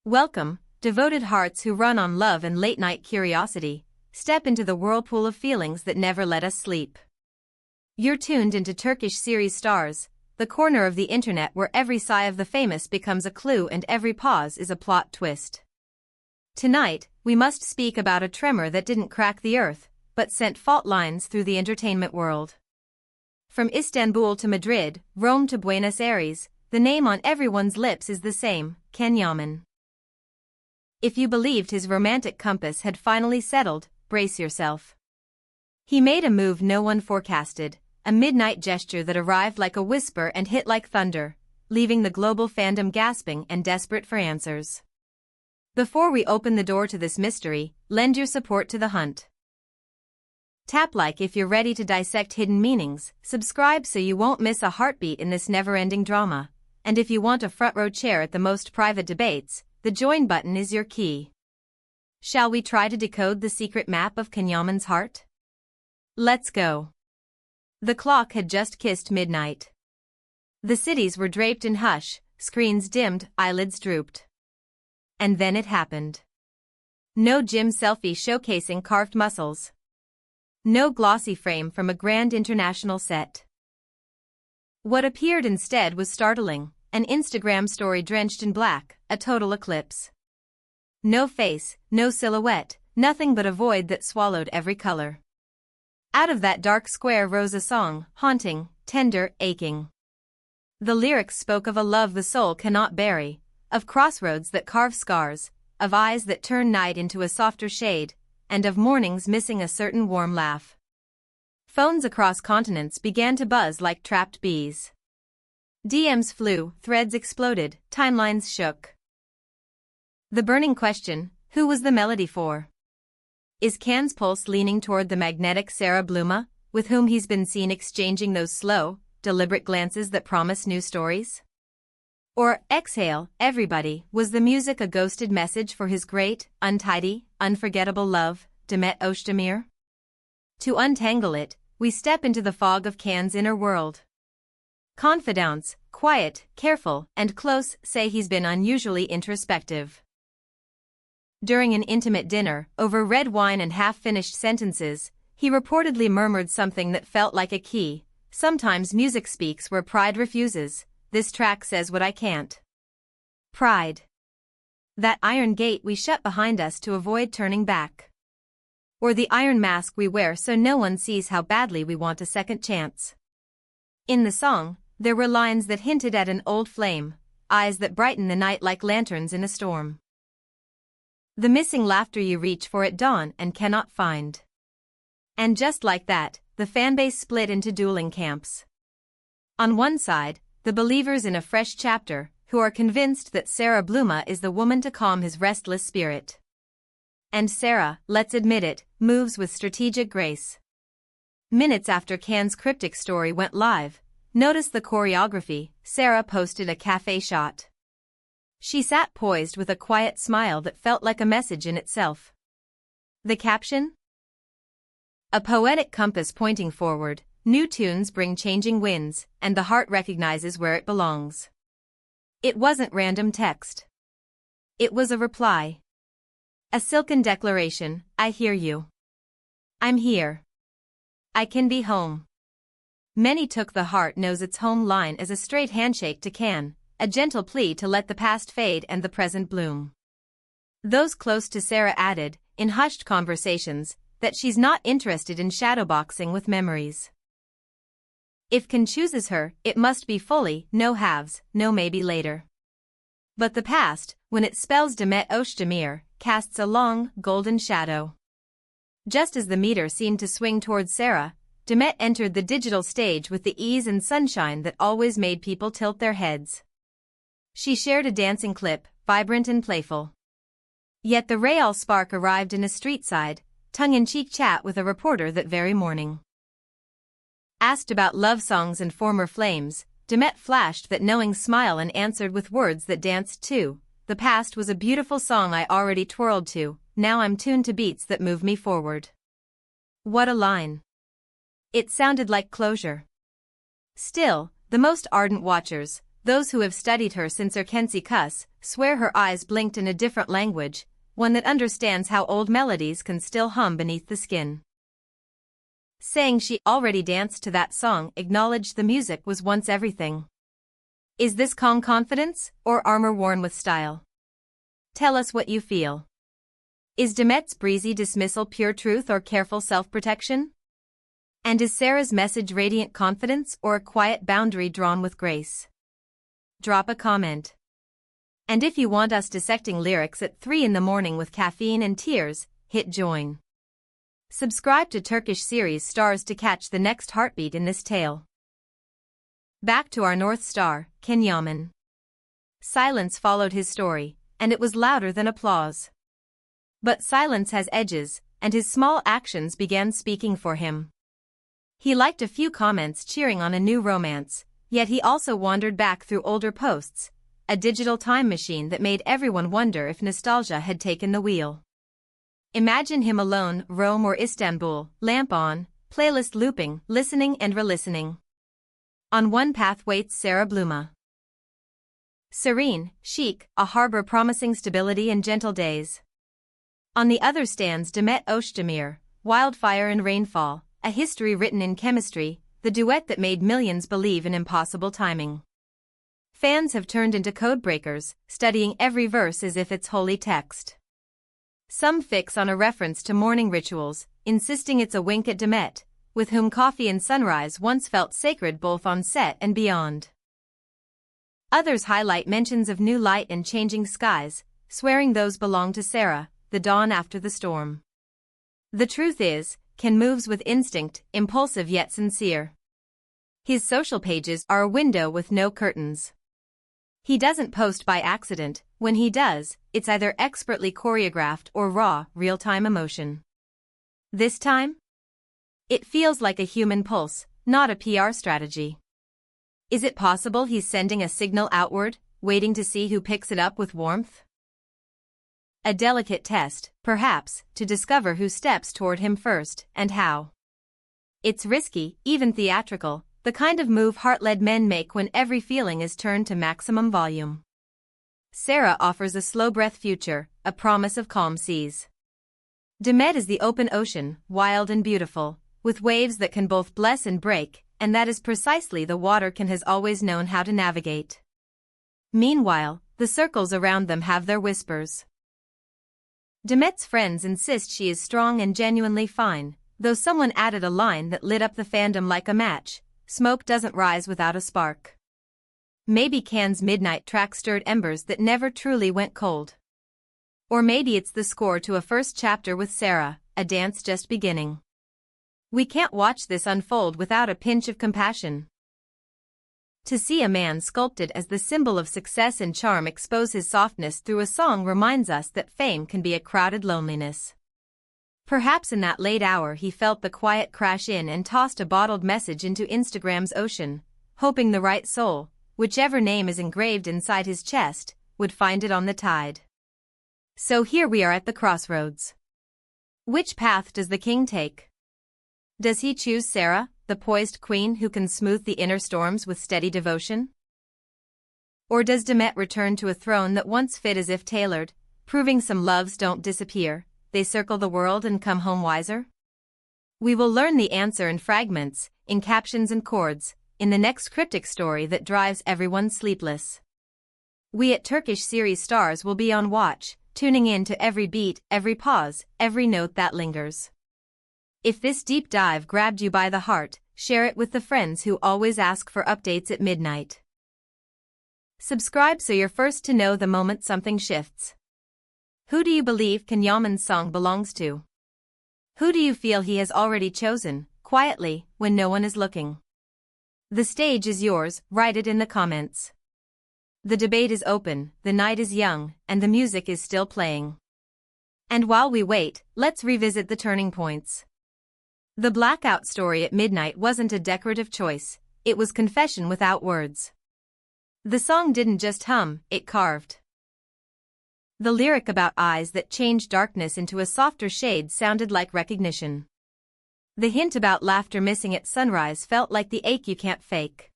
Welcome, devoted hearts who run on love and late-night curiosity. Step into the whirlpool of feelings that never let us sleep. You're tuned into Turkish series Stars, the corner of the internet where every sigh of the famous becomes a clue and every pause is a plot twist. Tonight, we must speak about a tremor that didn't crack the earth, but sent fault lines through the entertainment world. From Istanbul to Madrid, Rome to Buenos Aires, the name on everyone's lips is the same, Ken Yaman. If you believed his romantic compass had finally settled, brace yourself. He made a move no one forecasted, a midnight gesture that arrived like a whisper and hit like thunder, leaving the global fandom gasping and desperate for answers. Before we open the door to this mystery, lend your support to the hunt. Tap like if you're ready to dissect hidden meanings, subscribe so you won't miss a heartbeat in this never-ending drama, and if you want a front-row chair at the most private debates, the join button is your key. Shall we try to decode the secret map of Ken Yaman's heart? Let's go. The clock had just kissed midnight. The cities were draped in hush, screens dimmed, eyelids drooped. And then it happened. No gym selfie showcasing carved muscles. No glossy frame from a grand international set. What appeared instead was startling. An Instagram story drenched in black, a total eclipse. No face, no silhouette, nothing but a void that swallowed every color. Out of that dark square rose a song, haunting, tender, aching. The lyrics spoke of a love the soul cannot bury, of crossroads that carve scars, of eyes that turn night into a softer shade, and of mornings missing a certain warm laugh. Phones across continents began to buzz like trapped bees. DMs flew, threads exploded, timelines shook. The burning question, who was the melody for? Is Ken's pulse leaning toward the magnetic Sarah Bluma, with whom he's been seen exchanging those slow, deliberate glances that promise new stories? Or, exhale, everybody, was the music a ghosted message for his great, untidy, unforgettable love, Demet Oshamir? To untangle it, we step into the fog of Ken's inner world. Confidants, quiet, careful, and close, say he's been unusually introspective. During an intimate dinner, over red wine and half-finished sentences, he reportedly murmured something that felt like a key. Sometimes music speaks where pride refuses. This track says what I can't. Pride. That iron gate we shut behind us to avoid turning back. Or the iron mask we wear so no one sees how badly we want a second chance. In the song, there were lines that hinted at an old flame, eyes that brighten the night like lanterns in a storm. The missing laughter you reach for at dawn and cannot find. And just like that, the fanbase split into dueling camps. On one side, the believers in a fresh chapter, who are convinced that Sarah Bluma is the woman to calm his restless spirit. And Sarah, let's admit it, moves with strategic grace. Minutes after Ken's cryptic story went live, notice the choreography, Sarah posted a cafe shot. She sat poised with a quiet smile that felt like a message in itself. The caption? A poetic compass pointing forward, new tunes bring changing winds, and the heart recognizes where it belongs. It wasn't random text. It was a reply. A silken declaration, I hear you. I'm here. I can be home. Many took the heart knows its home line as a straight handshake to Ken, a gentle plea to let the past fade and the present bloom. Those close to Sarah added, in hushed conversations, that she's not interested in shadowboxing with memories. If Ken chooses her, it must be fully, no halves, no maybe later. But the past, when it spells Demet Oshamir, casts a long, golden shadow. Just as the meter seemed to swing towards Sarah, Demet entered the digital stage with the ease and sunshine that always made people tilt their heads. She shared a dancing clip, vibrant and playful. Yet the real spark arrived in a street-side, tongue-in-cheek chat with a reporter that very morning. Asked about love songs and former flames, Demet flashed that knowing smile and answered with words that danced too. The past was a beautiful song I already twirled to, now I'm tuned to beats that move me forward. What a line. It sounded like closure. Still, the most ardent watchers, those who have studied her since her Kensi Kuss swear her eyes blinked in a different language, one that understands how old melodies can still hum beneath the skin. Saying she already danced to that song acknowledged the music was once everything. Is this calm confidence, or armor worn with style? Tell us what you feel. Is Demet's breezy dismissal pure truth or careful self-protection? And is Sarah's message radiant confidence or a quiet boundary drawn with grace? Drop a comment. And if you want us dissecting lyrics at 3 in the morning with caffeine and tears, hit join. Subscribe to Turkish series stars to catch the next heartbeat in this tale. Back to our North Star, Ken Yaman. Silence followed his story, and it was louder than applause. But silence has edges, and his small actions began speaking for him. He liked a few comments cheering on a new romance, yet he also wandered back through older posts, a digital time machine that made everyone wonder if nostalgia had taken the wheel. Imagine him alone, Rome or Istanbul, lamp on, playlist looping, listening and re-listening. On one path waits Sarah Bluma. Serene, chic, a harbor promising stability and gentle days. On the other stands Demet Oshamir, wildfire and rainfall, a history written in chemistry, the duet that made millions believe in impossible timing. Fans have turned into codebreakers, studying every verse as if it's holy text. Some fix on a reference to morning rituals, insisting it's a wink at Demet, with whom coffee and sunrise once felt sacred both on set and beyond. Others highlight mentions of new light and changing skies, swearing those belong to Sarah, the dawn after the storm. The truth is, Ken moves with instinct, impulsive yet sincere. His social pages are a window with no curtains. He doesn't post by accident. When he does, it's either expertly choreographed or raw, real-time emotion. This time? It feels like a human pulse, not a PR strategy. Is it possible he's sending a signal outward, waiting to see who picks it up with warmth? A delicate test, perhaps, to discover who steps toward him first, and how. It's risky, even theatrical, the kind of move heart-led men make when every feeling is turned to maximum volume. Sarah offers a slow-breath future, a promise of calm seas. Demet is the open ocean, wild and beautiful, with waves that can both bless and break, and that is precisely the water Ken has always known how to navigate. Meanwhile, the circles around them have their whispers. Demet's friends insist she is strong and genuinely fine, though someone added a line that lit up the fandom like a match: smoke doesn't rise without a spark. Maybe Ken's midnight track stirred embers that never truly went cold. Or maybe it's the score to a first chapter with Sarah, a dance just beginning. We can't watch this unfold without a pinch of compassion. To see a man sculpted as the symbol of success and charm expose his softness through a song reminds us that fame can be a crowded loneliness. Perhaps in that late hour he felt the quiet crash in and tossed a bottled message into Instagram's ocean, hoping the right soul, whichever name is engraved inside his chest, would find it on the tide. So here we are at the crossroads. Which path does the king take? Does he choose Sarah, the poised queen who can smooth the inner storms with steady devotion? Or does Demet return to a throne that once fit as if tailored, proving some loves don't disappear, they circle the world and come home wiser? We will learn the answer in fragments, in captions and chords, in the next cryptic story that drives everyone sleepless. We at Turkish series stars will be on watch, tuning in to every beat, every pause, every note that lingers. If this deep dive grabbed you by the heart, share it with the friends who always ask for updates at midnight. Subscribe so you're first to know the moment something shifts. Who do you believe Ken Yaman's song belongs to? Who do you feel he has already chosen, quietly, when no one is looking? The stage is yours, write it in the comments. The debate is open, the night is young, and the music is still playing. And while we wait, let's revisit the turning points. The Blackout story at midnight wasn't a decorative choice, it was confession without words. The song didn't just hum, it carved. The lyric about eyes that changed darkness into a softer shade sounded like recognition. The hint about laughter missing at sunrise felt like the ache you can't fake.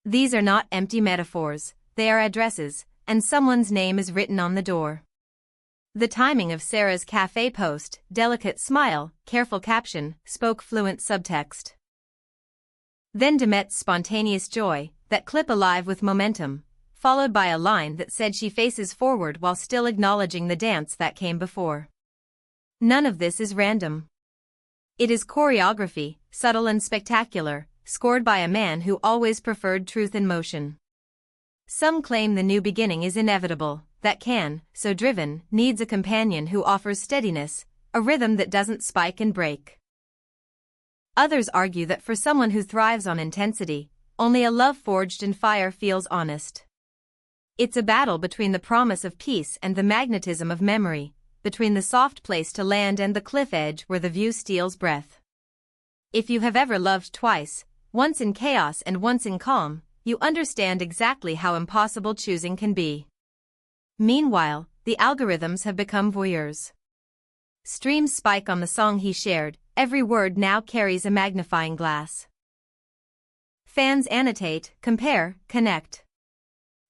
These are not empty metaphors, they are addresses, and someone's name is written on the door. The timing of Sarah's cafe post, delicate smile, careful caption, spoke fluent subtext. Then Demet's spontaneous joy, that clip alive with momentum, followed by a line that said she faces forward while still acknowledging the dance that came before. None of this is random. It is choreography, subtle and spectacular, scored by a man who always preferred truth in motion. Some claim the new beginning is inevitable, that Ken, so driven, needs a companion who offers steadiness, a rhythm that doesn't spike and break. Others argue that for someone who thrives on intensity, only a love forged in fire feels honest. It's a battle between the promise of peace and the magnetism of memory, between the soft place to land and the cliff edge where the view steals breath. If you have ever loved twice, once in chaos and once in calm, you understand exactly how impossible choosing can be. Meanwhile, the algorithms have become voyeurs. Streams spike on the song he shared, every word now carries a magnifying glass. Fans annotate, compare, connect.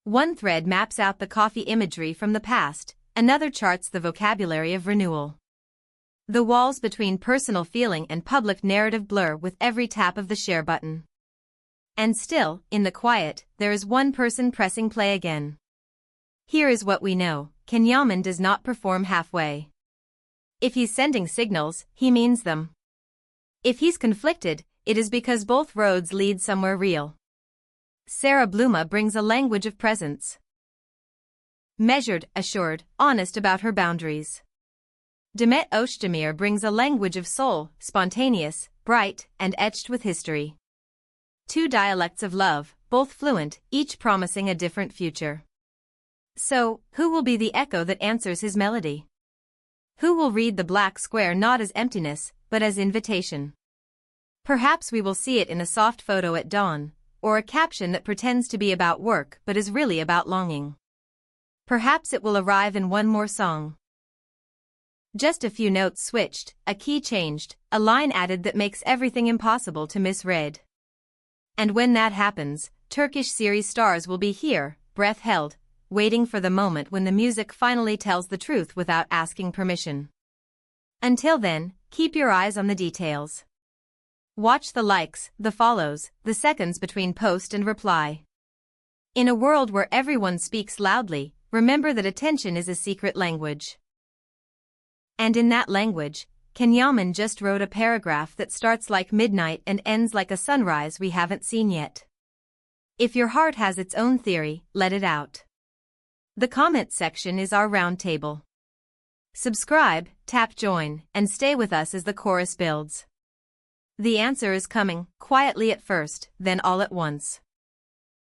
One thread maps out the coffee imagery from the past, another charts the vocabulary of renewal. The walls between personal feeling and public narrative blur with every tap of the share button. And still, in the quiet, there is one person pressing play again. Here is what we know: Yaman does not perform halfway. If he's sending signals, he means them. If he's conflicted, it is because both roads lead somewhere real. Sarah Bluma brings a language of presence. Measured, assured, honest about her boundaries. Demet Oshamir brings a language of soul, spontaneous, bright, and etched with history. Two dialects of love, both fluent, each promising a different future. So, who will be the echo that answers his melody? Who will read the black square not as emptiness, but as invitation? Perhaps we will see it in a soft photo at dawn, or a caption that pretends to be about work but is really about longing. Perhaps it will arrive in one more song. Just a few notes switched, a key changed, a line added that makes everything impossible to misread. And when that happens, Turkish series stars will be here, breath held, waiting for the moment when the music finally tells the truth without asking permission. Until then, keep your eyes on the details. Watch the likes, the follows, the seconds between post and reply. In a world where everyone speaks loudly, remember that attention is a secret language. And in that language, Yaman just wrote a paragraph that starts like midnight and ends like a sunrise we haven't seen yet. If your heart has its own theory, let it out. The comment section is our round table. Subscribe, tap join, and stay with us as the chorus builds. The answer is coming, quietly at first, then all at once.